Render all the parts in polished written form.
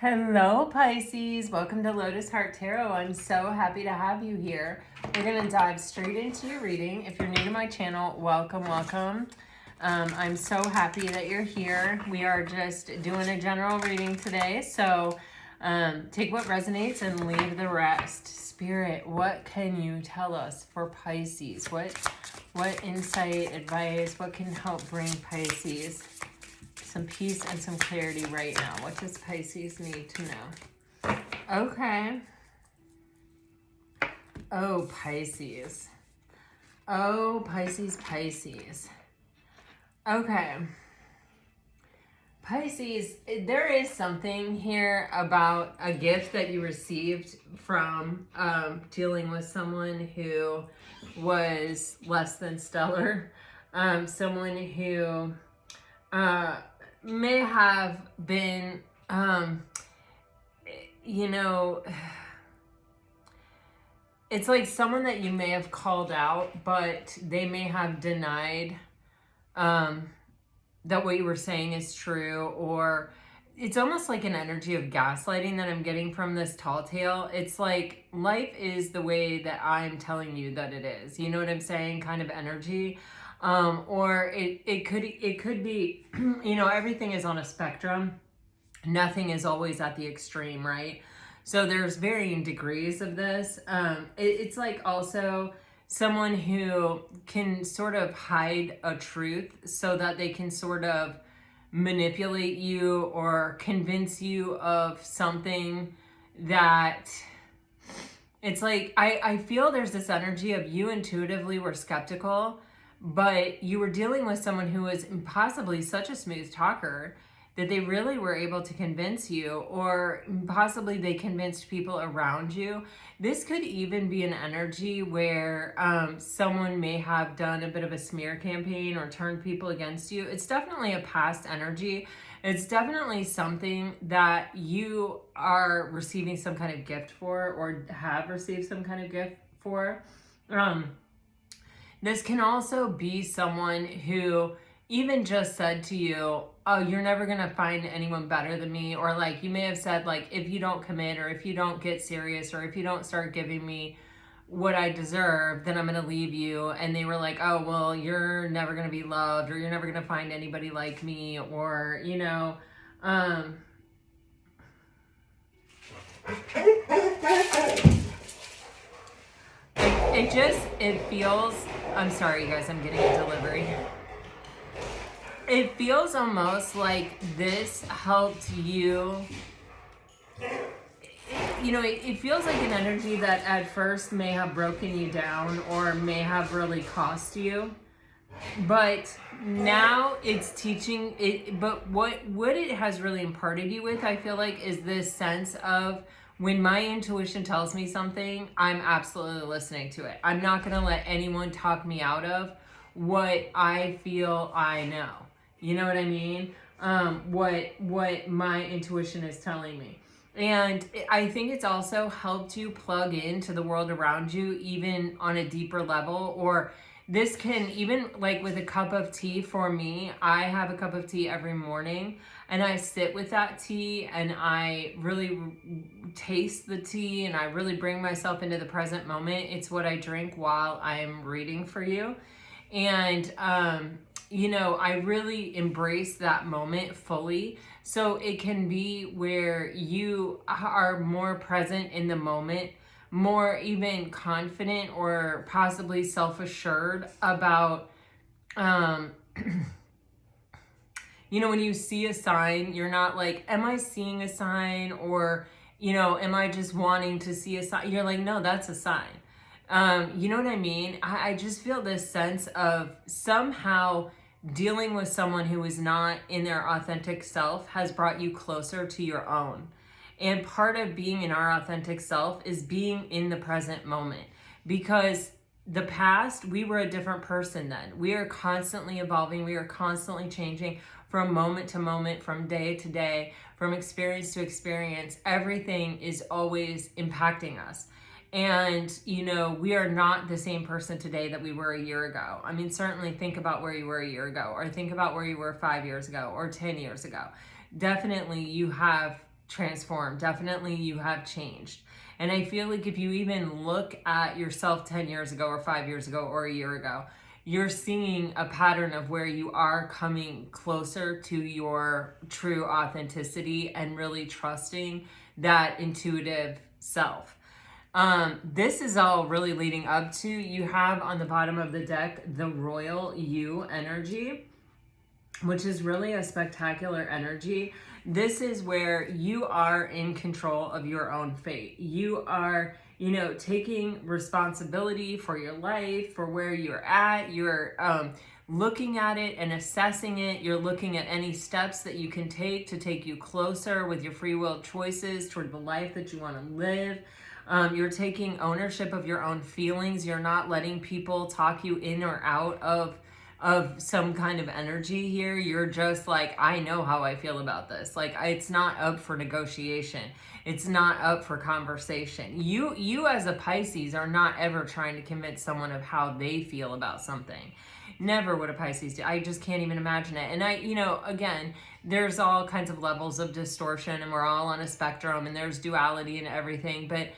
Hello, Pisces. Welcome to Lotus Heart Tarot. I'm so happy to have you here. We're going to dive straight into your reading. If you're new to my channel, welcome, welcome. I'm so happy that you're here. We are just doing a general reading today, so take what resonates and leave the rest. Spirit, what can you tell us for Pisces? What insight, advice, what can help bring Pisces some peace and some clarity right now? What does Pisces need to know? Okay. Oh, Pisces. Oh, Pisces, Pisces. Okay. Pisces, there is something here about a gift that you received from dealing with someone who was less than stellar. Someone who may have been, it's like someone that you may have called out, but they may have denied that what you were saying is true, or it's almost like an energy of gaslighting that I'm getting from this tall tale. It's like life is the way that I'm telling you that it is. You know what I'm saying? Kind of energy. Or it could be, everything is on a spectrum. Nothing is always at the extreme, right? So there's varying degrees of this. It's like also someone who can sort of hide a truth so that they can sort of manipulate you or convince you of something that it's like, I feel there's this energy of you intuitively were skeptical, but you were dealing with someone who was possibly such a smooth talker that they really were able to convince you, or possibly they convinced people around you. This could even be an energy where someone may have done a bit of a smear campaign or turned people against you. It's definitely a past energy. It's definitely something that you are receiving some kind of gift for, or have received some kind of gift for. This can also be someone who even just said to you, oh, you're never going to find anyone better than me. Or like you may have said, like, if you don't commit, or if you don't get serious, or if you don't start giving me what I deserve, then I'm going to leave you. And they were like, oh, well, you're never going to be loved, or you're never going to find anybody like me, or, it feels, I'm sorry, you guys, I'm getting a delivery. It feels almost like this helped you. It feels like an energy that at first may have broken you down or may have really cost you. But now it's teaching it. But what it has really imparted you with, I feel like, is this sense of, when my intuition tells me something, I'm absolutely listening to it. I'm not going to let anyone talk me out of what I feel I know. You know what I mean? What my intuition is telling me. And I think it's also helped you plug into the world around you, even on a deeper level. Or this can even, like with a cup of tea, for me, I have a cup of tea every morning, and I sit with that tea and I really taste the tea and I really bring myself into the present moment. It's what I drink while I'm reading for you. And, I really embrace that moment fully. So it can be where you are more present in the moment, more even confident or possibly self-assured about, when you see a sign, you're not like, am I seeing a sign? Or, am I just wanting to see a sign? You're like, no, that's a sign. You know what I mean? I just feel this sense of somehow dealing with someone who is not in their authentic self has brought you closer to your own. And part of being in our authentic self is being in the present moment, because the past, we were a different person then. We are constantly evolving. We are constantly changing from moment to moment, from day to day, from experience to experience. Everything is always impacting us. And, we are not the same person today that we were a year ago. I mean, certainly think about where you were a year ago, or think about where you were 5 years ago, or 10 years ago. Definitely you have transformed. Definitely you have changed. And I feel like if you even look at yourself 10 years ago or 5 years ago or a year ago, you're seeing a pattern of where you are coming closer to your true authenticity and really trusting that intuitive self. This is all really leading up to, you have on the bottom of the deck the Royal You energy, which is really a spectacular energy. This is where you are in control of your own fate. You are, taking responsibility for your life, for where you're at. You're looking at it and assessing it. You're looking at any steps that you can take to take you closer with your free will choices toward the life that you want to live. You're taking ownership of your own feelings. You're not letting people talk you in or out of some kind of energy here. You're just like, I know how I feel about this. Like, it's not up for negotiation. It's not up for conversation. You as a Pisces are not ever trying to convince someone of how they feel about something. Never would a Pisces do. I just can't even imagine it. And again, there's all kinds of levels of distortion, and we're all on a spectrum, and there's duality and everything. But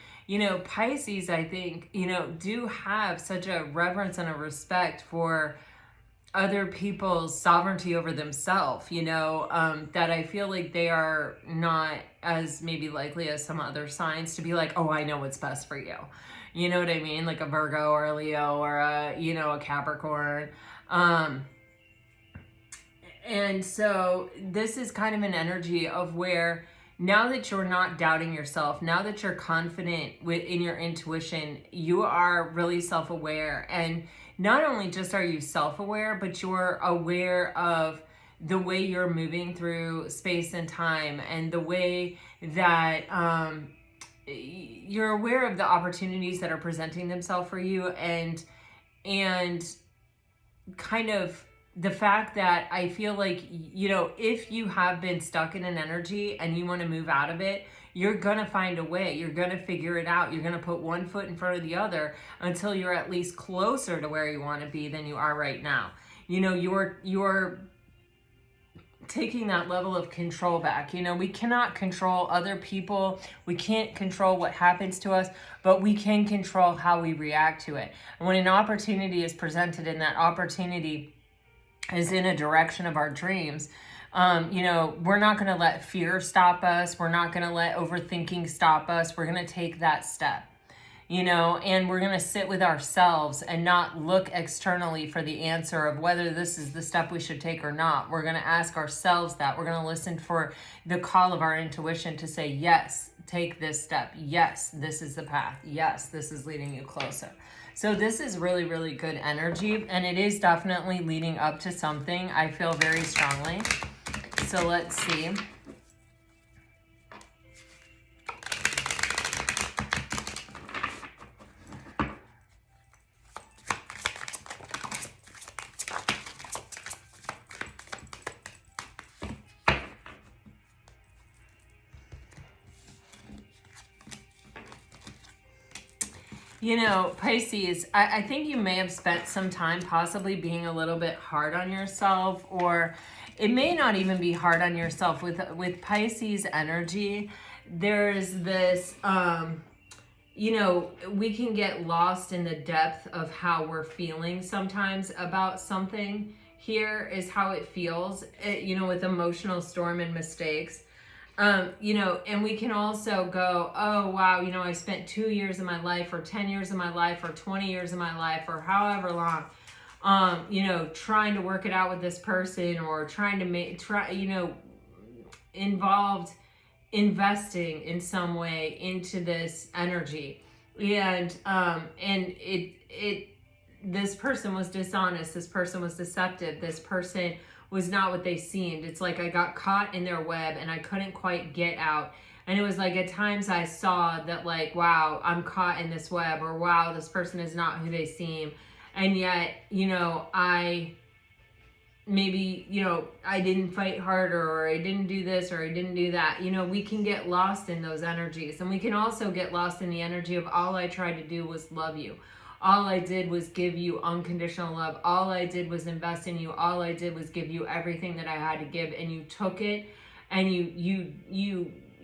Pisces, I think, do have such a reverence and a respect for other people's sovereignty over themselves, that I feel like they are not as maybe likely as some other signs to be like, oh, I know what's best for you. You know what I mean? Like a Virgo or a Leo or a Capricorn. And so this is kind of an energy of where, now that you're not doubting yourself, now that you're confident in your intuition, you are really self-aware. And not only just are you self-aware, but you're aware of the way you're moving through space and time, and the way that you're aware of the opportunities that are presenting themselves for you, and kind of the fact that I feel like, if you have been stuck in an energy and you want to move out of it, you're going to find a way. You're going to figure it out. You're going to put one foot in front of the other until you're at least closer to where you want to be than you are right now. You're taking that level of control back. We cannot control other people. We can't control what happens to us, but we can control how we react to it. And when an opportunity is presented, and that opportunity is in a direction of our dreams, we're not going to let fear stop us. We're not going to let overthinking stop us. We're going to take that step, and we're going to sit with ourselves and not look externally for the answer of whether this is the step we should take or not. We're going to ask ourselves that. We're going to listen for the call of our intuition to say, yes, take this step. Yes, this is the path. Yes, this is leading you closer. So this is really, really good energy, and it is definitely leading up to something. I feel very strongly. So let's see. Pisces, I think you may have spent some time possibly being a little bit hard on yourself, or it may not even be hard on yourself. With Pisces energy, there's this, we can get lost in the depth of how we're feeling sometimes about something. Here is how it feels, with emotional storm and mistakes. And we can also go, oh, wow, I spent 2 years of my life, or 10 years of my life, or 20 years of my life, or however long, trying to work it out with this person, or trying to involved investing in some way into this energy. And this person was dishonest. This person was deceptive. This person was not what they seemed. It's like I got caught in their web and I couldn't quite get out. And it was like at times I saw that, like, wow, I'm caught in this web, or wow, this person is not who they seem. And yet, I didn't fight harder, or I didn't do this, or I didn't do that. We can get lost in those energies. And we can also get lost in the energy of, all I tried to do was love you. All I did was give you unconditional love. All I did was invest in you. All I did was give you everything that I had to give, and you took it, and you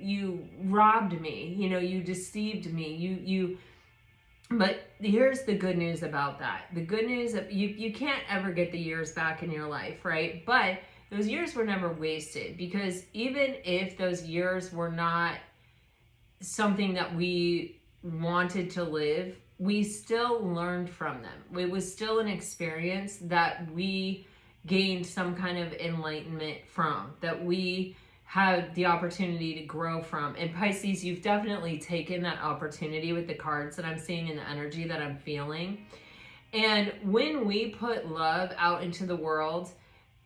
you robbed me, you know, you deceived me, but here's the good news about that. The good news that you can't ever get the years back in your life, right? But those years were never wasted, because even if those years were not something that we wanted to live, we still learned from them. It was still an experience that we gained some kind of enlightenment from, that we had the opportunity to grow from. And Pisces, you've definitely taken that opportunity with the cards that I'm seeing and the energy that I'm feeling. And when we put love out into the world,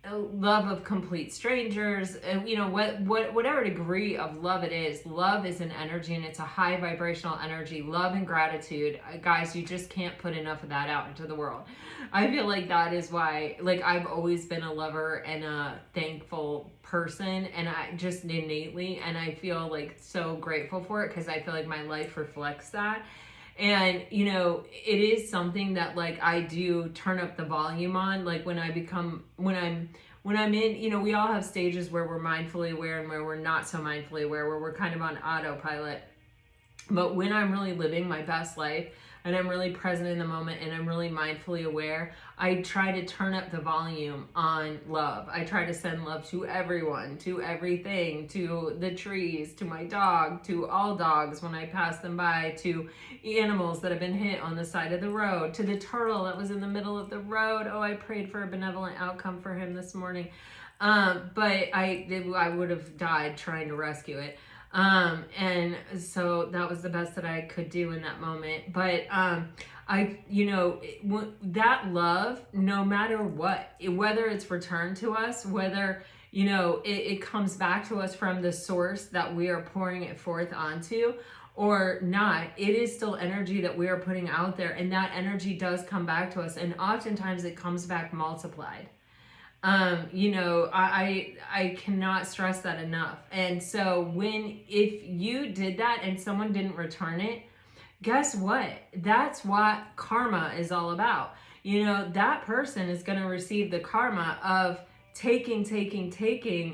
love of complete strangers, and you know, whatever degree of love it is, love is an energy, and it's a high vibrational energy. Love and gratitude, guys, you just can't put enough of that out into the world. I feel like that is why, like, I've always been a lover and a thankful person, and I just innately, and I feel like so grateful for it, because I feel like my life reflects that. And, you know, it is something that, like, I do turn up the volume on, like, when I'm in, you know, we all have stages where we're mindfully aware and where we're not so mindfully aware, where we're kind of on autopilot. But when I'm really living my best life and I'm really present in the moment and I'm really mindfully aware, I try to turn up the volume on love. I try to send love to everyone, to everything, to the trees, to my dog, to all dogs when I pass them by, to animals that have been hit on the side of the road, to the turtle that was in the middle of the road. Oh, I prayed for a benevolent outcome for him this morning. But I would have died trying to rescue it. And so that was the best that I could do in that moment. But, you know, that love, no matter what, whether it's returned to us, whether, you know, it comes back to us from the source that we are pouring it forth onto or not, it is still energy that we are putting out there. And that energy does come back to us. And oftentimes it comes back multiplied. You know, I cannot stress that enough. And so if you did that and someone didn't return it, guess what? That's what karma is all about. You know, that person is going to receive the karma of taking,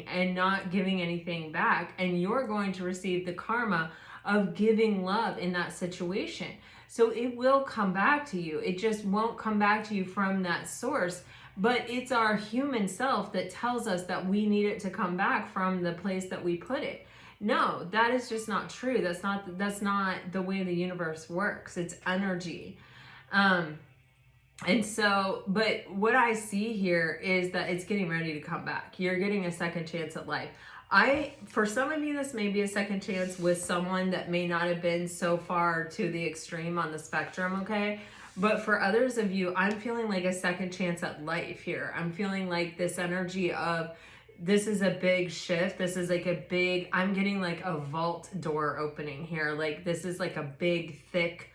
and not giving anything back. And you're going to receive the karma of giving love in that situation. So it will come back to you. It just won't come back to you from that source. But it's our human self that tells us that we need it to come back from the place that we put it. No, that is just not true. That's not the way the universe works. It's energy. And so, but what I see here is that it's getting ready to come back. You're getting a second chance at life. For some of you, this may be a second chance with someone that may not have been so far to the extreme on the spectrum, okay? But for others of you, I'm feeling like a second chance at life here. I'm feeling like this energy of, this is a big shift. This is like I'm getting like a vault door opening here. Like this is like a big, thick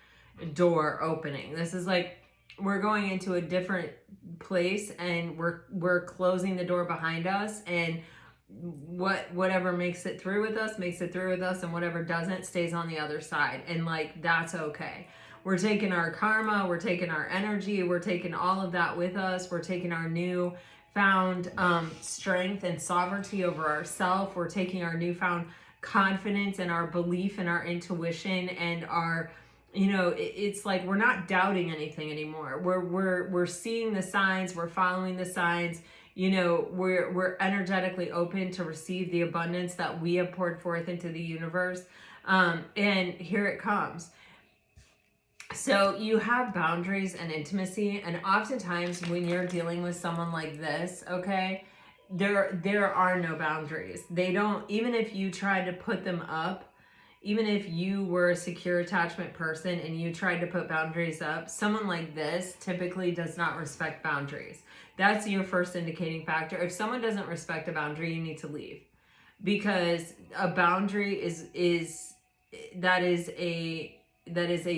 door opening. This is like, we're going into a different place and we're closing the door behind us, and whatever makes it through with us, and whatever doesn't stays on the other side. And like, that's okay. We're taking our karma, we're taking our energy, we're taking all of that with us. We're taking our new found strength and sovereignty over ourselves. We're taking our newfound confidence and our belief in our intuition and our, you know, it's like we're not doubting anything anymore. We're seeing the signs, we're following the signs. You know, we're energetically open to receive the abundance that we have poured forth into the universe. And here it comes. So you have boundaries and intimacy, and oftentimes when you're dealing with someone like this, okay, there are no boundaries. They don't, even if you try to put them up, even if you were a secure attachment person and you tried to put boundaries up, someone like this typically does not respect boundaries. That's your first indicating factor. If someone doesn't respect a boundary, you need to leave, because a boundary is a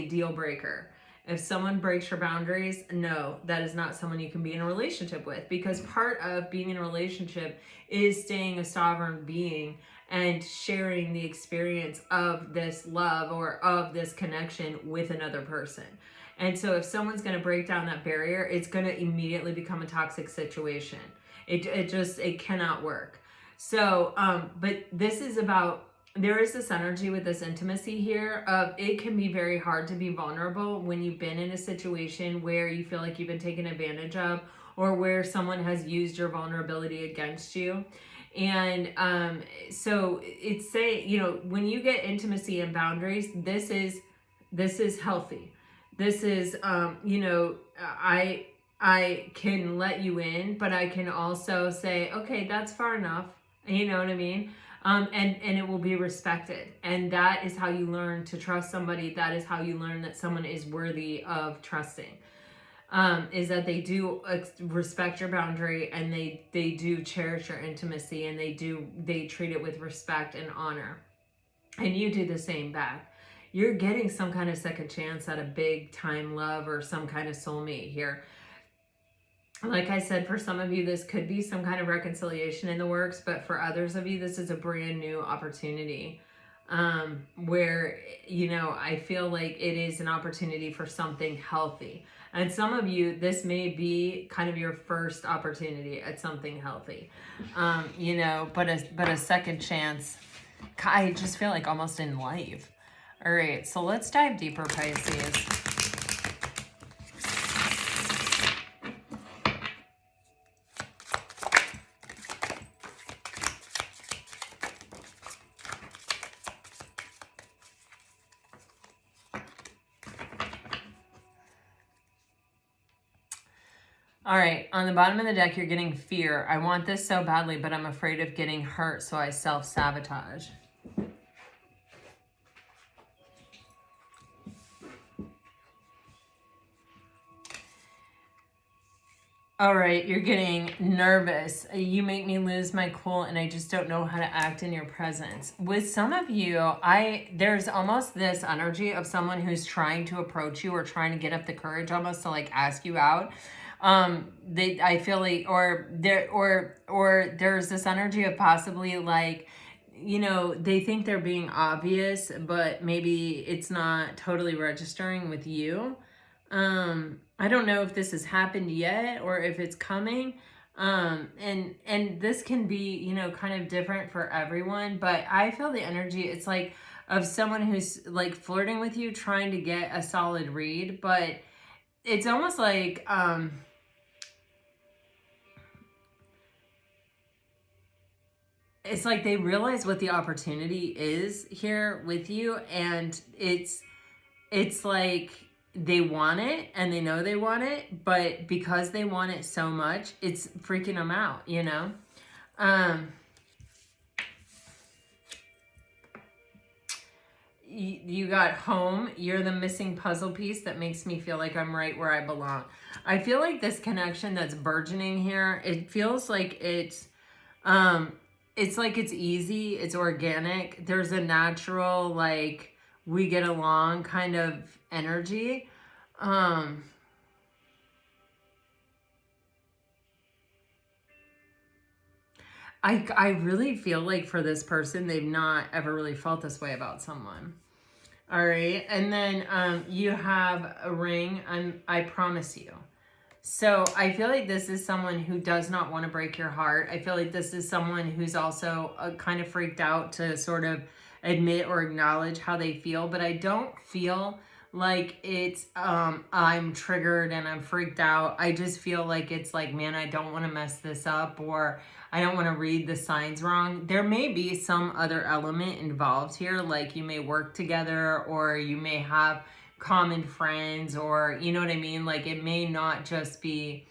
deal breaker. If someone breaks your boundaries, no, that is not someone you can be in a relationship with, because part of being in a relationship is staying a sovereign being and sharing the experience of this love or of this connection with another person. And so if someone's going to break down that barrier, it's going to immediately become a toxic situation. It cannot work. So, but this is about there is this energy with this intimacy here of it can be very hard to be vulnerable when you've been in a situation where you feel like you've been taken advantage of, or where someone has used your vulnerability against you. And so it's say, you know, when you get intimacy and boundaries, this is healthy. This is you know, I can let you in, but I can also say, okay, that's far enough. You know what I mean? And it will be respected. And that is how you learn to trust somebody. That is how you learn that someone is worthy of trusting. Is that they do respect your boundary, and they do cherish your intimacy, and they treat it with respect and honor. And you do the same back. You're getting some kind of second chance at a big time love or some kind of soulmate here. Like I said, for some of you, this could be some kind of reconciliation in the works, but for others of you, this is a brand new opportunity where, you know, I feel like it is an opportunity for something healthy. And some of you, this may be kind of your first opportunity at something healthy, you know, but a second chance. I just feel like almost in life. All right, so let's dive deeper, Pisces. All right, on the bottom of the deck, you're getting fear. I want this so badly, but I'm afraid of getting hurt, so I self-sabotage. All right, you're getting nervous. You make me lose my cool, and I just don't know how to act in your presence. With some of you, there's almost this energy of someone who's trying to approach you or trying to get up the courage almost to like ask you out. I feel like, or there's this energy of possibly like, you know, they think they're being obvious, but maybe it's not totally registering with you. I don't know if this has happened yet or if it's coming. And this can be, you know, kind of different for everyone, but I feel the energy, it's like of someone who's like flirting with you, trying to get a solid read, but it's almost like, it's like they realize what the opportunity is here with you, and it's like they want it and they know they want it, but because they want it so much, it's freaking them out, you know? You got home. You're the missing puzzle piece that makes me feel like I'm right where I belong. I feel like this connection that's burgeoning here, it feels like it's like it's easy, it's organic. There's a natural, like, we get along kind of energy. I really feel like for this person, they've not ever really felt this way about someone. All right. And then you have a ring. I promise you. So I feel like this is someone who does not want to break your heart. I feel like this is someone who's also kind of freaked out to sort of admit or acknowledge how they feel. But I don't feel like it's I'm triggered and I'm freaked out. I just feel like it's like, man, I don't want to mess this up, or I don't want to read the signs wrong. There may be some other element involved here, like you may work together, or you may have common friends, or you know what I mean? Like it may not just be,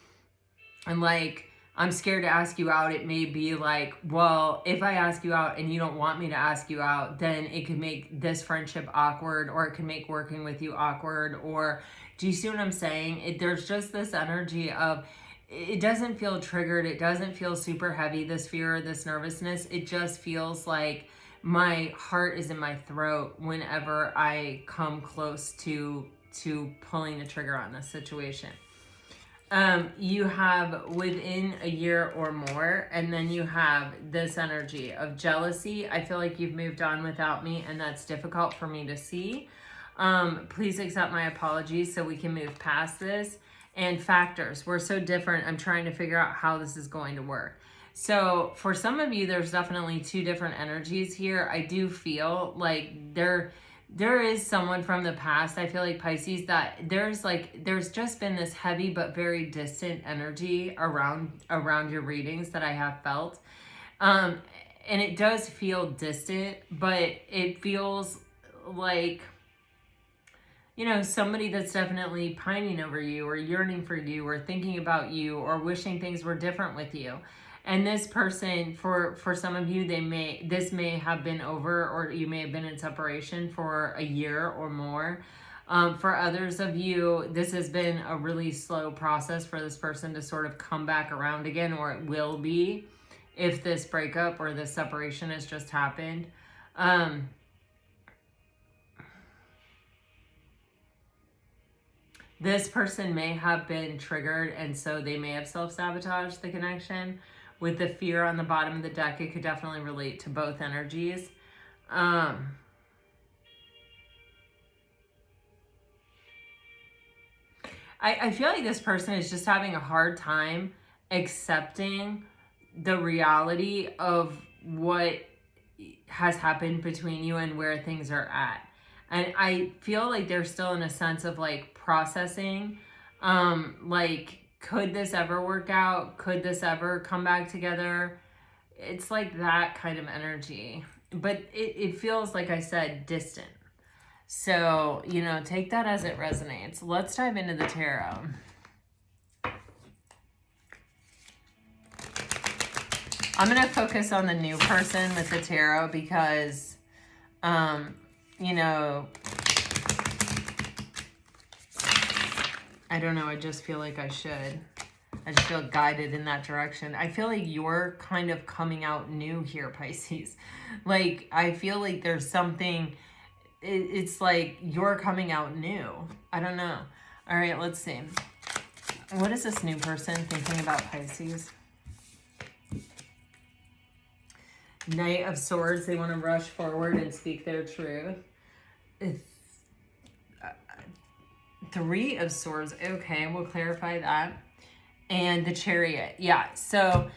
and like, I'm scared to ask you out. It may be like, well, if I ask you out and you don't want me to ask you out, then it could make this friendship awkward, or it could make working with you awkward. Or do you see what I'm saying? There's just this energy of, it doesn't feel triggered. It doesn't feel super heavy, this fear or this nervousness. It just feels like my heart is in my throat whenever I come close to pulling the trigger on this situation. You have within a year or more, and then you have this energy of jealousy. I feel like you've moved on without me, and that's difficult for me to see. Please accept my apologies so we can move past this. And factors, we're so different. I'm trying to figure out how this is going to work. So for some of you, there's definitely two different energies here. I do feel like there is someone from the past, I feel like, Pisces, that there's just been this heavy but very distant energy around your readings that I have felt. And it does feel distant, but it feels like, you know, somebody that's definitely pining over you or yearning for you or thinking about you or wishing things were different with you. And this person, for some of you, this may have been over, or you may have been in separation for a year or more. For others of you, this has been a really slow process for this person to sort of come back around again, or it will be if this breakup or this separation has just happened. This person may have been triggered, and so they may have self-sabotaged the connection. With the fear on the bottom of the deck, it could definitely relate to both energies. I feel like this person is just having a hard time accepting the reality of what has happened between you and where things are at. And I feel like they're still in a sense of like processing, like, could this ever work out? Could this ever come back together? It's like that kind of energy, but it feels, like I said, distant. So, you know, take that as it resonates. Let's dive into the tarot. I'm going to focus on the new person with the tarot because, you know, I don't know. I just feel like I should. I just feel guided in that direction. I feel like you're kind of coming out new here, Pisces. Like, I feel like there's something, it's like you're coming out new. I don't know. All right, let's see. What is this new person thinking about Pisces? Knight of Swords. They want to rush forward and speak their truth. Three of Swords. Okay, we'll clarify that. And the Chariot. Yeah, so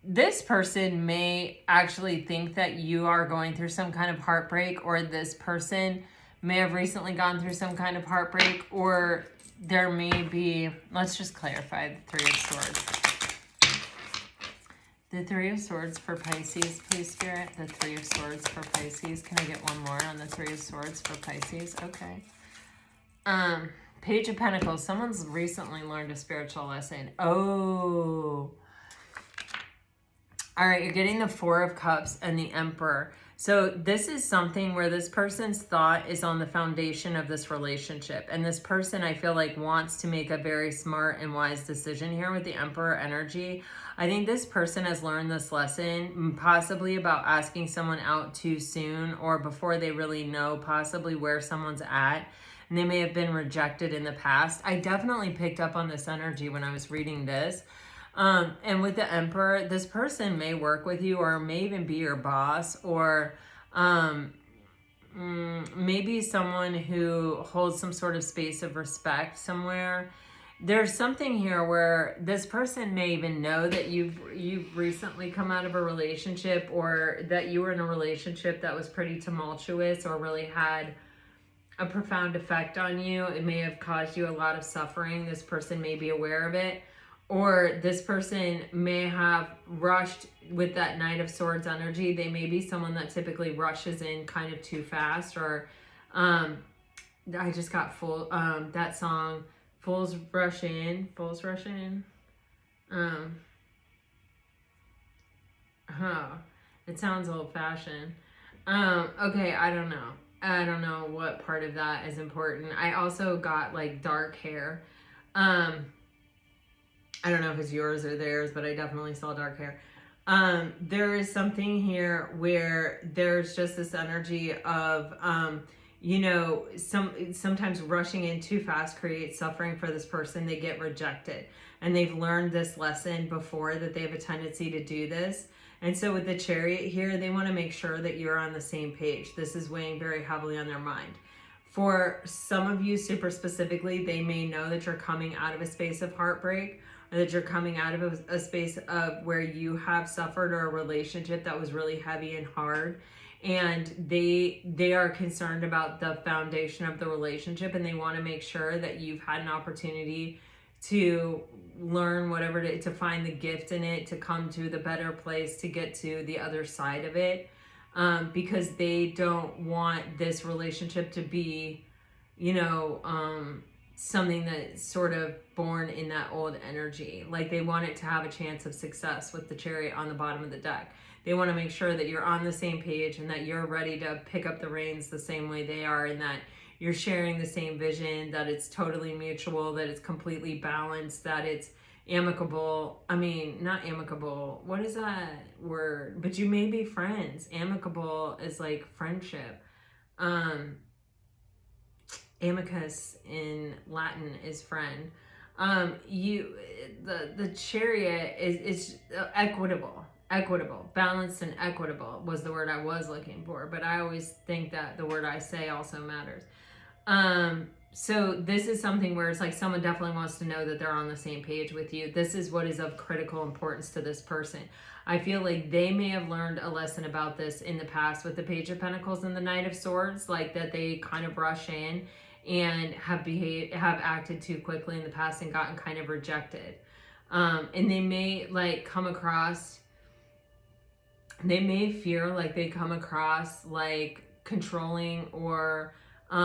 this person may actually think that you are going through some kind of heartbreak, or this person may have recently gone through some kind of heartbreak, or there may be, let's just clarify the Three of Swords. The Three of Swords for Pisces, please, Spirit. The Three of Swords for Pisces. Can I get one more on the Three of Swords for Pisces? Okay. Page of Pentacles. Someone's recently learned a spiritual lesson. Oh. All right, you're getting the Four of Cups and the Emperor. So this is something where this person's thought is on the foundation of this relationship. And this person, I feel like, wants to make a very smart and wise decision here with the Emperor energy. I think this person has learned this lesson, possibly about asking someone out too soon or before they really know possibly where someone's at. And they may have been rejected in the past. I definitely picked up on this energy when I was reading this. And with the Emperor, this person may work with you or may even be your boss, or maybe someone who holds some sort of space of respect somewhere. There's something here where this person may even know that you've recently come out of a relationship, or that you were in a relationship that was pretty tumultuous or really had a profound effect on you. It may have caused you a lot of suffering. This person may be aware of it. Or this person may have rushed with that Knight of Swords energy. They may be someone that typically rushes in kind of too fast. Or I just got that song, Fools Rush In. Fools Rush In. It sounds old-fashioned. Okay, I don't know. I don't know what part of that is important. I also got like dark hair. I don't know if it's yours or theirs, but I definitely saw dark hair. There is something here where there's just this energy of, you know, sometimes rushing in too fast creates suffering for this person. They get rejected, and they've learned this lesson before, that they have a tendency to do this. And so with the Chariot here, they want to make sure that you're on the same page. This is weighing very heavily on their mind. For some of you super specifically, they may know that you're coming out of a space of heartbreak, that you're coming out of a space of where you have suffered, or a relationship that was really heavy and hard, and they are concerned about the foundation of the relationship, and they want to make sure that you've had an opportunity to learn whatever, to find the gift in it, to come to the better place, to get to the other side of it, because they don't want this relationship to be, something that's sort of born in that old energy. Like, they want it to have a chance of success with the Chariot on the bottom of the deck. They want to make sure that you're on the same page and that you're ready to pick up the reins the same way they are, and that you're sharing the same vision, that it's totally mutual, that it's completely balanced, that it's amicable. I mean, not amicable. What is that word? But you may be friends. Amicable is like friendship. Amicus in Latin is friend. The Chariot is equitable. Equitable, balanced and equitable was the word I was looking for, but I always think that the word I say also matters. So this is something where it's like someone definitely wants to know that they're on the same page with you. This is what is of critical importance to this person. I feel like they may have learned a lesson about this in the past with the Page of Pentacles and the Knight of Swords, like that they kind of rush in and have acted too quickly in the past and gotten kind of rejected. And they may come across, they may fear like they come across like controlling, or what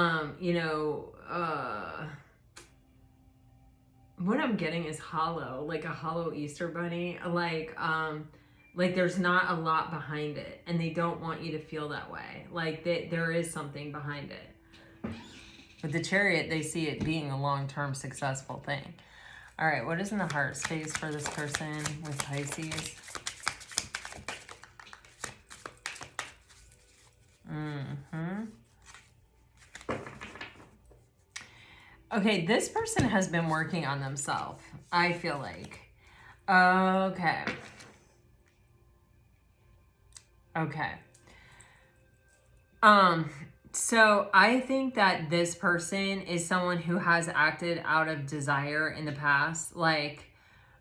I'm getting is hollow, like a hollow Easter bunny, like there's not a lot behind it, and they don't want you to feel that way. Like there is something behind it. With the Chariot, they see it being a long-term successful thing. All right, what is in the heart space for this person with Pisces? Okay, this person has been working on themselves, I feel like. Okay. So I think that this person is someone who has acted out of desire in the past. Like,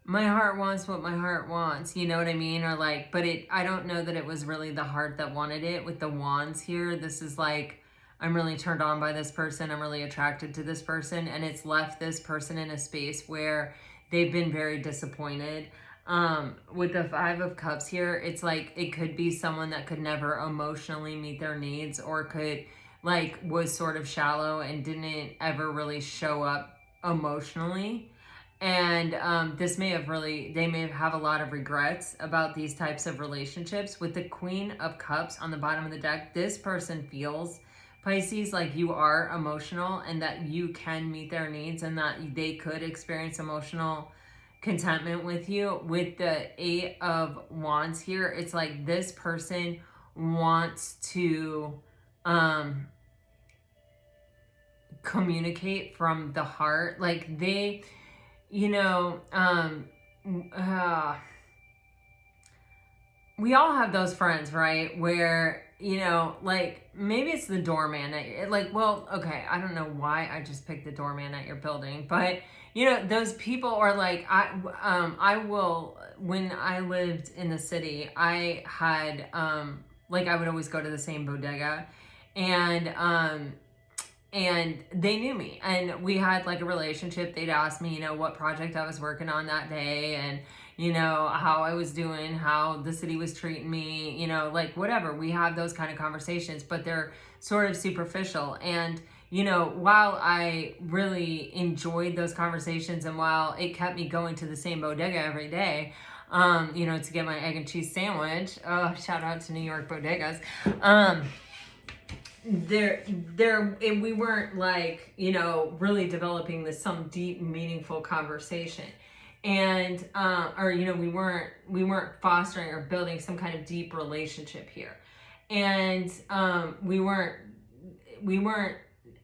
my heart wants what my heart wants, you know what I mean? Or like, but I don't know that it was really the heart that wanted it. With the wands here, this is like, I'm really turned on by this person. I'm really attracted to this person. And it's left this person in a space where they've been very disappointed. With the Five of Cups here, it's like, it could be someone that could never emotionally meet their needs, or could was sort of shallow and didn't ever really show up emotionally. And they may have a lot of regrets about these types of relationships. With the Queen of Cups on the bottom of the deck, this person feels, Pisces, like you are emotional and that you can meet their needs, and that they could experience emotional contentment with you. With the Eight of Wands here, it's like this person wants to communicate from the heart. Like they, we all have those friends, right? Where, maybe it's the doorman at I don't know why I just picked the doorman at your building, but those people are like, I will, when I lived in the city, I had, I would always go to the same bodega, and they knew me, and we had a relationship. They'd ask me, what project I was working on that day, and how I was doing, how the city was treating me, whatever. We have those kind of conversations, but they're sort of superficial. And while I really enjoyed those conversations, and while it kept me going to the same bodega every day, to get my egg and cheese sandwich, shout out to New York bodegas, we weren't really developing some deep, meaningful conversation. And we weren't fostering or building some kind of deep relationship here. And we weren't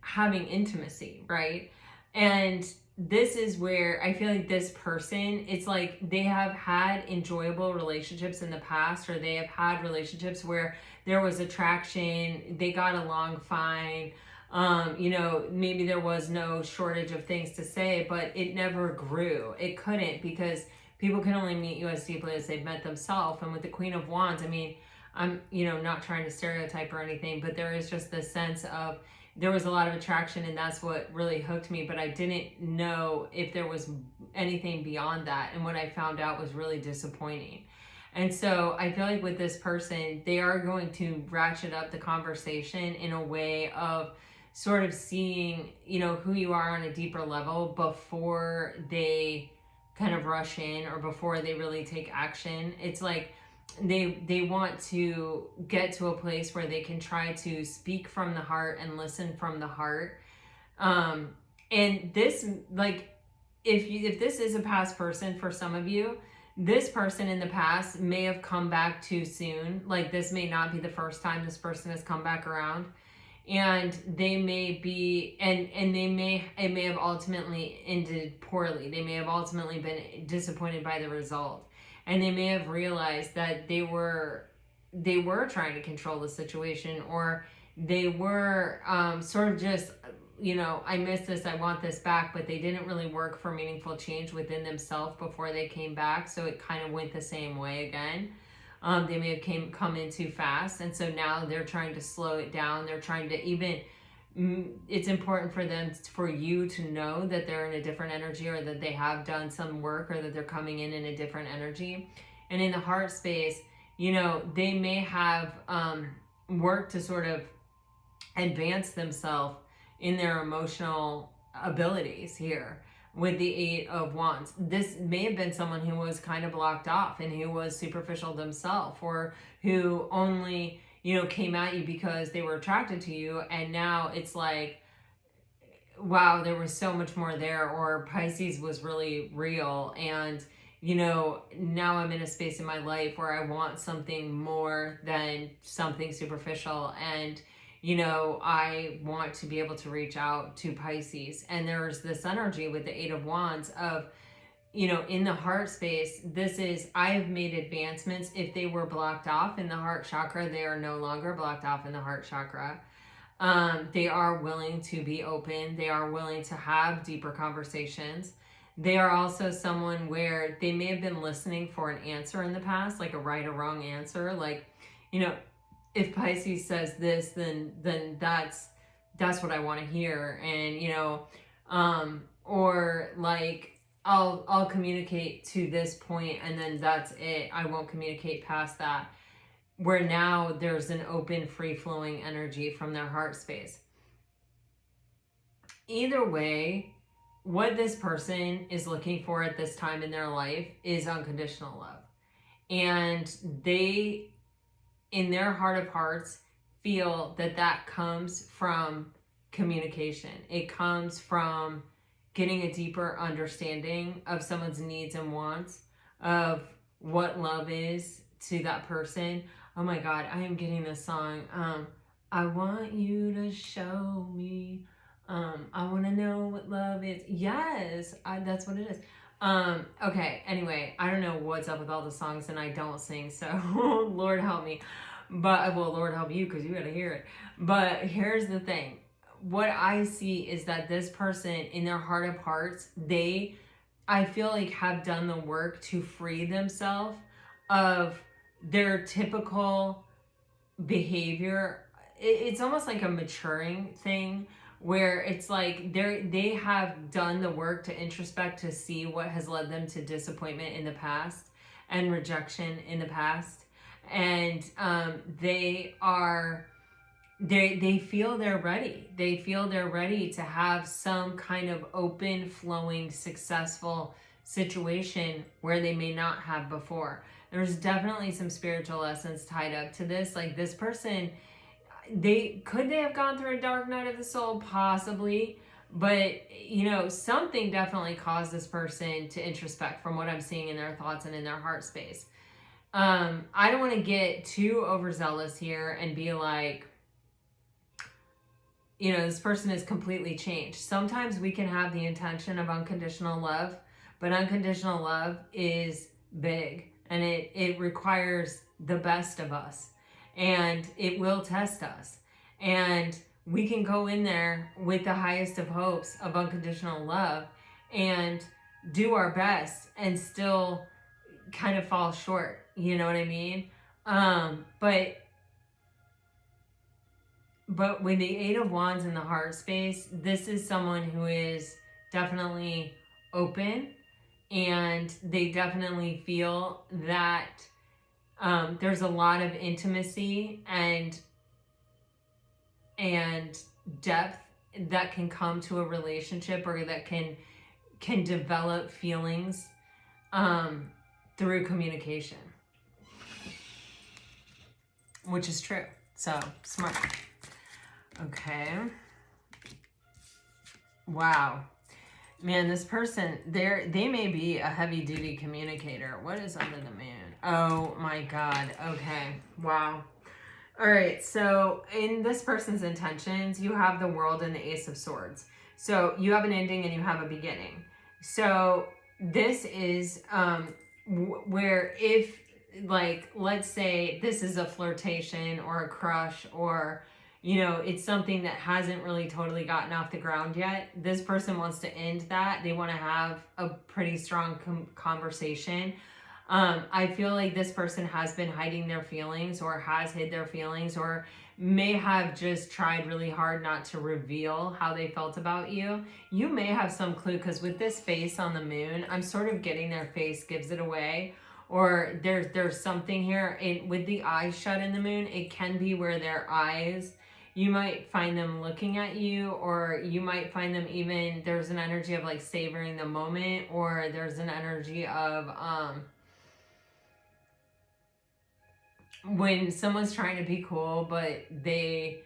having intimacy, right? And this is where I feel like this person, it's like they have had enjoyable relationships in the past, or they have had relationships where there was attraction, they got along fine, You know, maybe there was no shortage of things to say, but it never grew. It couldn't, because people can only meet you as deeply as they've met themselves. And with the Queen of Wands, I mean, I'm, you know, not trying to stereotype or anything, but there is just this sense of there was a lot of attraction, and that's what really hooked me, but I didn't know if there was anything beyond that. And what I found out was really disappointing. And so I feel like with this person, they are going to ratchet up the conversation in a way of sort of seeing, you know, who you are on a deeper level before they kind of rush in or before they really take action. It's like they want to get to a place where they can try to speak from the heart and listen from the heart. And this, like, if this is a past person for some of you, this person in the past may have come back too soon. Like, this may not be the first time this person has come back around, and they may be, and it may have ultimately ended poorly. They may have ultimately been disappointed by the result, and they may have realized that they were trying to control the situation, or they were sort of just, you know, I miss this, I want this back, but they didn't really work for meaningful change within themselves before they came back, so it kind of went the same way again. They may have come in too fast, and so now they're trying to slow it down. They're trying to even, it's important for them, for you to know that they're in a different energy, or that they have done some work, or that they're coming in a different energy. And in the heart space, you know, they may have worked to sort of advance themselves in their emotional abilities here with the Eight of Wands. This may have been someone who was kind of blocked off and who was superficial themselves, or who only, you know, came at you because they were attracted to you, and now it's like, wow, there was so much more there, or Pisces was really real, and, you know, now I'm in a space in my life where I want something more than something superficial, and, you know, I want to be able to reach out to Pisces. And there's this energy with the Eight of Wands of, you know, in the heart space, this is, I have made advancements. If they were blocked off in the heart chakra, they are no longer blocked off in the heart chakra. They are willing to be open. They are willing to have deeper conversations. They are also someone where they may have been listening for an answer in the past, like a right or wrong answer. Like, you know, if Pisces says this, then that's what I want to hear. And, you know, or like, I'll communicate to this point, and then that's it. I won't communicate past that. Where now there's an open, free-flowing energy from their heart space. Either way, what this person is looking for at this time in their life is unconditional love. And they, in their heart of hearts, feel that that comes from communication. It comes from getting a deeper understanding of someone's needs and wants, of what love is to that person. Oh my God, I am getting this song. I want you to show me. I want to know what love is. Yes, that's what it is. Okay, anyway, I don't know what's up with all the songs, and I don't sing, so Lord help me. But, well, Lord help you, because you gotta hear it. But here's the thing. What I see is that this person, in their heart of hearts, they, I feel like, have done the work to free themselves of their typical behavior. It's almost like a maturing thing, where it's like they have done the work to introspect, to see what has led them to disappointment in the past and rejection in the past. And they feel they're ready. They feel they're ready to have some kind of open, flowing, successful situation where they may not have before. There's definitely some spiritual lessons tied up to this. Like, this person, they have gone through a dark night of the soul? Possibly. But, you know, something definitely caused this person to introspect, from what I'm seeing in their thoughts and in their heart space. I don't want to get too overzealous here and be like, you know, this person is completely changed. Sometimes we can have the intention of unconditional love, but unconditional love is big, and it requires the best of us, and it will test us. And we can go in there with the highest of hopes of unconditional love and do our best and still kind of fall short. You know what I mean? But with the Eight of Wands in the heart space, this is someone who is definitely open, and they definitely feel that there's a lot of intimacy and depth that can come to a relationship, or that can develop feelings through communication, which is true. So smart. Okay. Wow. Man, this person, they may be a heavy-duty communicator. What is under the moon? Oh my God. Okay. Wow. All right. So in this person's intentions, you have the World and the Ace of Swords. So you have an ending and you have a beginning. So this is where, if, like, let's say this is a flirtation or a crush, or it's something that hasn't really totally gotten off the ground yet. This person wants to end that. They want to have a pretty strong conversation. I feel like this person has been hiding their feelings, or has hid their feelings, or may have just tried really hard not to reveal how they felt about you. You may have some clue, because with this face on the moon, I'm sort of getting their face gives it away. Or there's something here with the eyes shut in the moon. It can be where their eyes, you might find them looking at you, or you might find them even, there's an energy of like savoring the moment, or there's an energy of when someone's trying to be cool, but they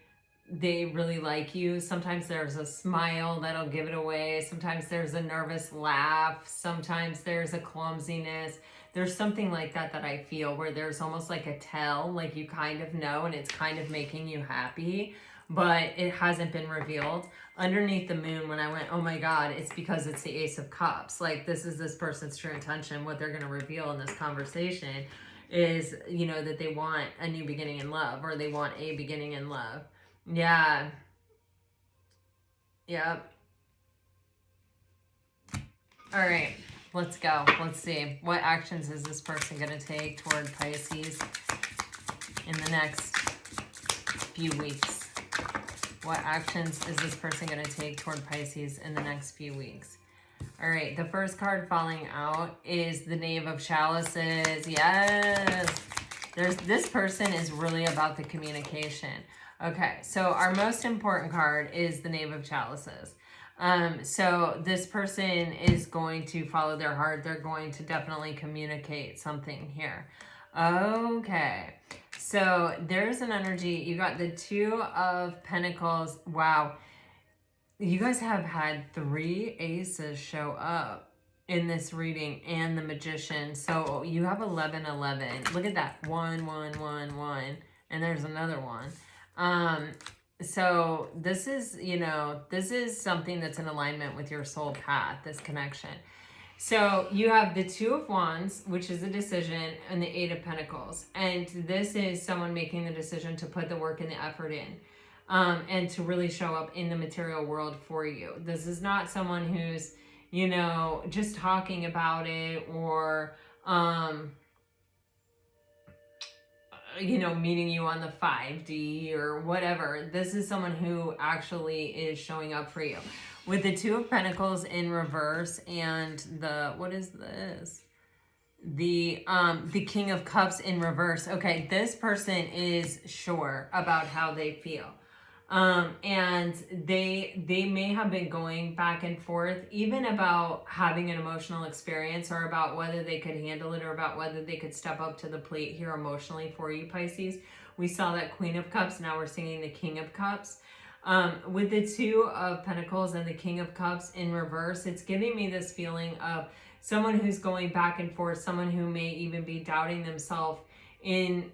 really like you. Sometimes there's a smile that'll give it away. Sometimes there's a nervous laugh. Sometimes there's a clumsiness. There's something like that I feel, where there's almost like a tell, like you kind of know, and it's kind of making you happy, but it hasn't been revealed. Underneath the moon, when I went, oh my God, it's because it's the Ace of Cups. Like, this is this person's true intention. What they're going to reveal in this conversation is, that they want a new beginning in love, or they want a beginning in love. Yeah. Yep. All right. Let's go. Let's see. What actions is this person going to take toward Pisces in the next few weeks? What actions is this person going to take toward Pisces in the next few weeks? All right. The first card falling out is the Knave of Chalices. Yes. This person is really about the communication. Okay. So our most important card is the Knave of Chalices. So this person is going to follow their heart. They're going to definitely communicate something here. Okay. So there's an energy. You got the Two of Pentacles. Wow. You guys have had 3 aces show up in this reading, and the Magician. So you have 11, 11. Look at that. 1, 1, 1, 1. And there's another one. So this is, this is something that's in alignment with your soul path, this connection. So you have the Two of Wands, which is a decision, and the Eight of Pentacles. And this is someone making the decision to put the work and the effort in, and to really show up in the material world for you. This is not someone who's, just talking about it, or, meeting you on the 5D or whatever. This is someone who actually is showing up for you. With the Two of Pentacles in reverse, and what is this? The King of Cups in reverse. Okay, this person is sure about how they feel. And they may have been going back and forth, even about having an emotional experience, or about whether they could handle it, or about whether they could step up to the plate here emotionally for you, Pisces. We saw that Queen of Cups. Now we're seeing the King of Cups. With the Two of Pentacles and the King of Cups in reverse, it's giving me this feeling of someone who's going back and forth, someone who may even be doubting themselves in,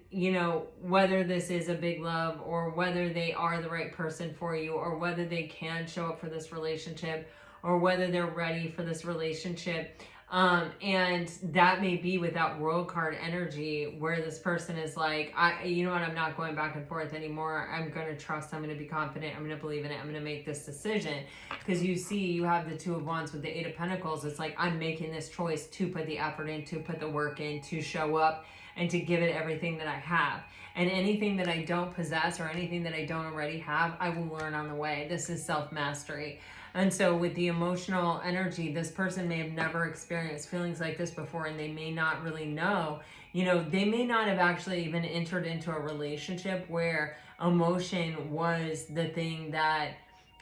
whether this is a big love, or whether they are the right person for you, or whether they can show up for this relationship, or whether they're ready for this relationship. And that may be with that world card energy where this person is like, you know what, I'm not going back and forth anymore. I'm going to trust, I'm going to be confident, I'm going to believe in it, I'm going to make this decision. Because you see, you have the Two of Wands with the Eight of Pentacles. It's like, I'm making this choice to put the effort in, to put the work in, to show up, and to give it everything that I have. And anything that I don't possess or anything that I don't already have, I will learn on the way. This is self-mastery. And so with the emotional energy, this person may have never experienced feelings like this before, and they may not really know. You know, they may not have actually even entered into a relationship where emotion was the thing that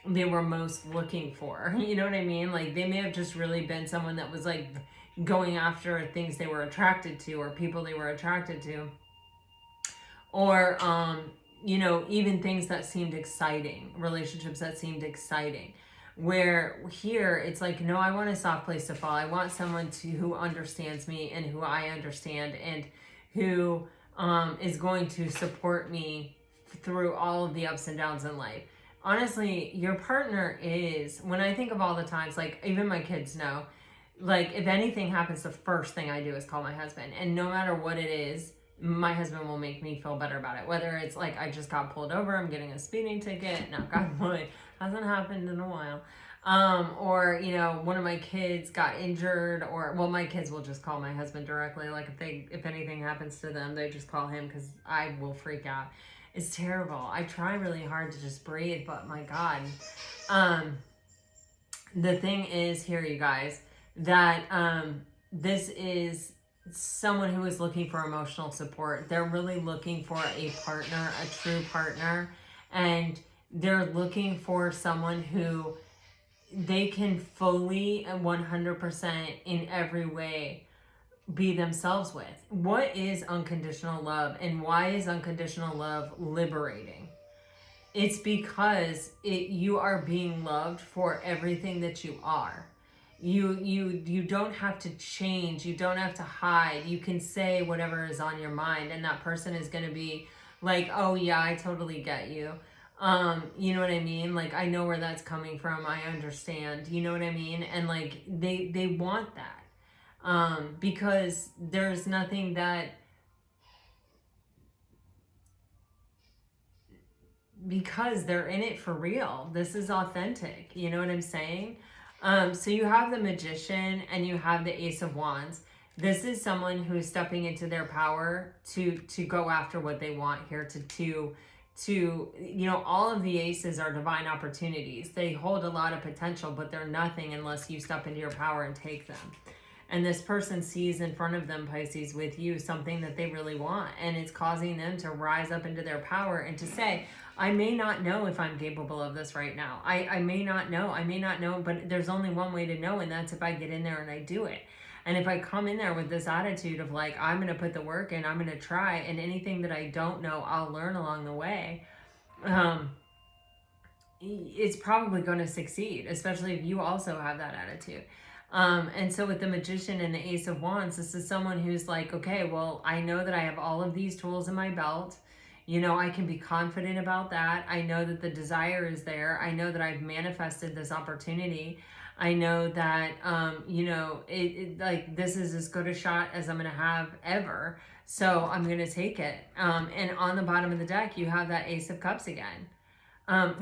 they were most looking for. You know what I mean? Like, they may have just really been someone that was like going after things they were attracted to, or people they were attracted to, or you know, even things that seemed exciting, relationships that seemed exciting. Where here it's like, no, I want a soft place to fall. I want someone who understands me and who I understand, and who is going to support me through all of the ups and downs in life. Honestly, your partner is, when I think of all the times, like even my kids know, like if anything happens, the first thing I do is call my husband. And no matter what it is, my husband will make me feel better about it. Whether it's like, I just got pulled over, I'm getting a speeding ticket. No, God boy, hasn't happened in a while. Or, you know, one of my kids got injured, or, well, my kids will just call my husband directly. Like if anything happens to them, they just call him, because I will freak out. It's terrible. I try really hard to just breathe, but my God. The thing is here, you guys, that this is someone who is looking for emotional support. They're really looking for a partner, a true partner, and they're looking for someone who they can fully and 100% in every way be themselves with. What is unconditional love, and why is unconditional love liberating? It's because you are being loved for everything that you are. You don't have to change. You don't have to hide. You can say whatever is on your mind, and that person is going to be like, oh yeah, I totally get you. You know what I mean? Like, I know where that's coming from. I understand. You know what I mean? And like, they want that. Because there's nothing that, because they're in it for real. This is authentic. You know what I'm saying? So you have the Magician and you have the Ace of Wands. This is someone who's stepping into their power to go after what they want here, to you know, all of the aces are divine opportunities. They hold a lot of potential, but they're nothing unless you step into your power and take them. And this person sees in front of them, Pisces, with you, something that they really want. And it's causing them to rise up into their power and to say, I may not know if I'm capable of this right now. I may not know, but there's only one way to know, and that's if I get in there and I do it. And if I come in there with this attitude of like, I'm going to put the work in, I'm going to try, and anything that I don't know, I'll learn along the way, it's probably going to succeed, especially if you also have that attitude. And so with the Magician and the Ace of Wands, this is someone who's like, okay, well, I know that I have all of these tools in my belt. You know, I can be confident about that. I know that the desire is there. I know that I've manifested this opportunity. I know that, you know, like, this is as good a shot as I'm going to have ever. So I'm going to take it. And on the bottom of the deck, you have that Ace of Cups again.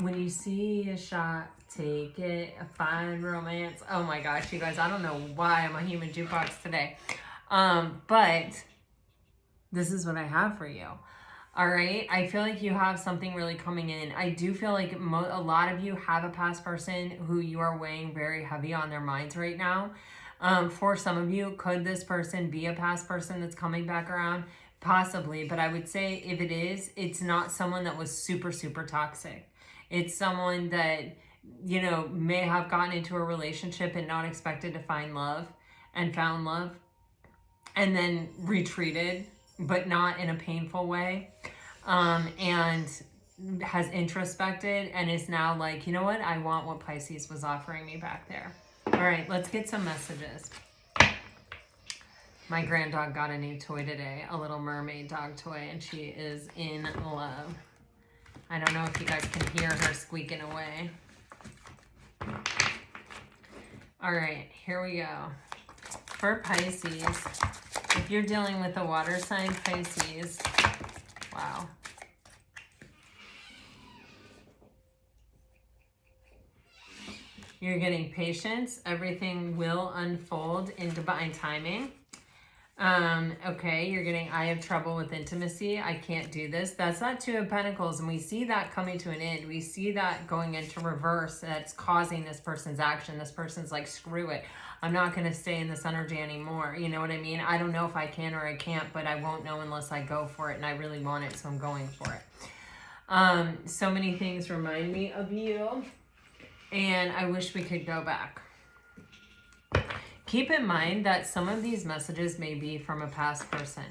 When you see a shot, take it. Find romance. Oh my gosh, you guys, I don't know why I'm a human jukebox today. But this is what I have for you. All right. I feel like you have something really coming in. I do feel like a lot of you have a past person who you are weighing very heavy on their minds right now. For some of you, could this person be a past person that's coming back around? Possibly. But I would say if it is, it's not someone that was super, super toxic. It's someone that, you know, may have gotten into a relationship and not expected to find love and found love, and then retreated, but not in a painful way, and has introspected and is now like, you know what? I want what Pisces was offering me back there. All right, let's get some messages. My grand dog got a new toy today, a little mermaid dog toy, and she is in love. I don't know if you guys can hear her squeaking away. All right, here we go. for Pisces. If you're dealing with a water sign, Pisces. Wow. You're getting patience. Everything will unfold in divine timing. Okay, you're getting, I have trouble with intimacy. I can't do this. That's that Two of Pentacles, and we see that coming to an end. We see that going into reverse. That's causing this person's action. This person's like, screw it. I'm not going to stay in this energy anymore. You know what I mean? I don't know if I can or I can't, but I won't know unless I go for it, and I really want it, so I'm going for it. So many things remind me of you, and I wish we could go back. Keep in mind that some of these messages may be from a past person.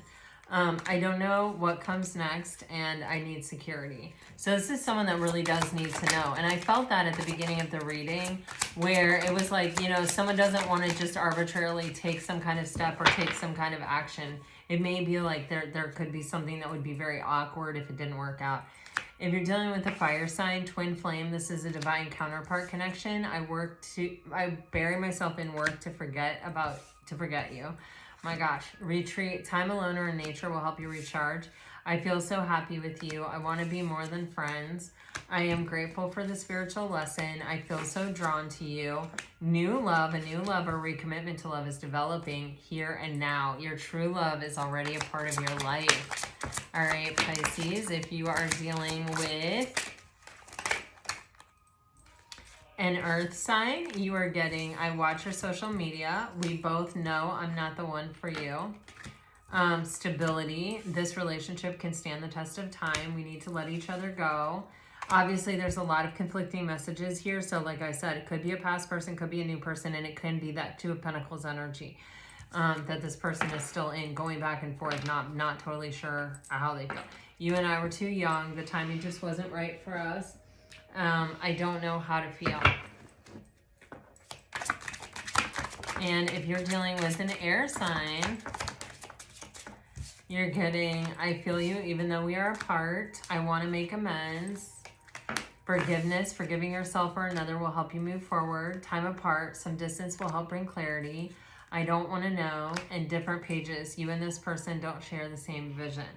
I don't know what comes next, and I need security. So this is someone that really does need to know. And I felt that at the beginning of the reading, where it was like, you know, someone doesn't want to just arbitrarily take some kind of step or take some kind of action. It may be like there could be something that would be very awkward if it didn't work out. If you're dealing with a fire sign, twin flame, this is a divine counterpart connection. I bury myself in work to forget you. My gosh, retreat, time alone or in nature will help you recharge. I feel so happy with you. I want to be more than friends. I am grateful for the spiritual lesson. I feel so drawn to you. New love, a new lover, recommitment to love is developing here and now. Your true love is already a part of your life. All right, Pisces, if you are dealing with an earth sign, you are getting, I watch your social media. We both know I'm not the one for you. Stability. This relationship can stand the test of time. We need to let each other go. Obviously, there's a lot of conflicting messages here. So like I said, it could be a past person, could be a new person, and it can be that Two of Pentacles energy that this person is still in, going back and forth, not totally sure how they feel. You and I were too young. The timing just wasn't right for us. I don't know how to feel. And if you're dealing with an air sign, you're getting, I feel you even though we are apart. I want to make amends. Forgiveness, forgiving yourself or another will help you move forward. Time apart, some distance will help bring clarity. I don't want to know. And different pages, you and this person don't share the same vision.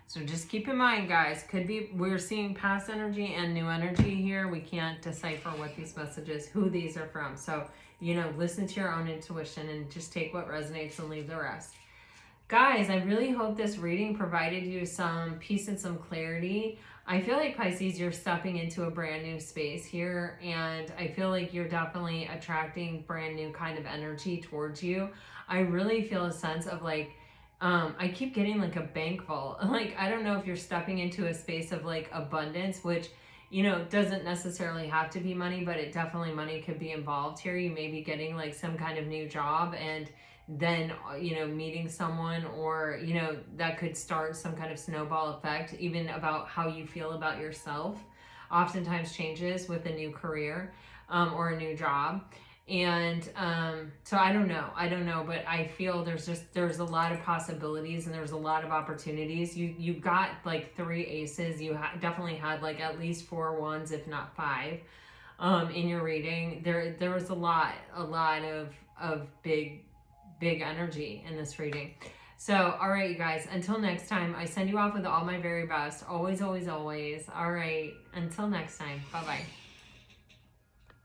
So just keep in mind, guys, could be, we're seeing past energy and new energy here. We can't decipher what these messages, who these are from. So, you know, listen to your own intuition and just take what resonates and leave the rest. Guys, I really hope this reading provided you some peace and some clarity. I feel like, Pisces, you're stepping into a brand new space here, and I feel like you're definitely attracting brand new kind of energy towards you. I really feel a sense of like, I keep getting like a bank vault. Like, I don't know if you're stepping into a space of like abundance, which, you know, doesn't necessarily have to be money, but it definitely, money could be involved here. You may be getting like some kind of new job, and then, you know, meeting someone, or, you know, that could start some kind of snowball effect, even about how you feel about yourself. Oftentimes changes with a new career or a new job. And so I don't know, but I feel there's a lot of possibilities, and there's a lot of opportunities. You got like 3 aces. You definitely had like at least 4 ones, if not 5, in your reading. There was a lot of big energy in this reading. So, all right, you guys, until next time, I send you off with all my very best. Always, always, always. All right, until next time. Bye-bye.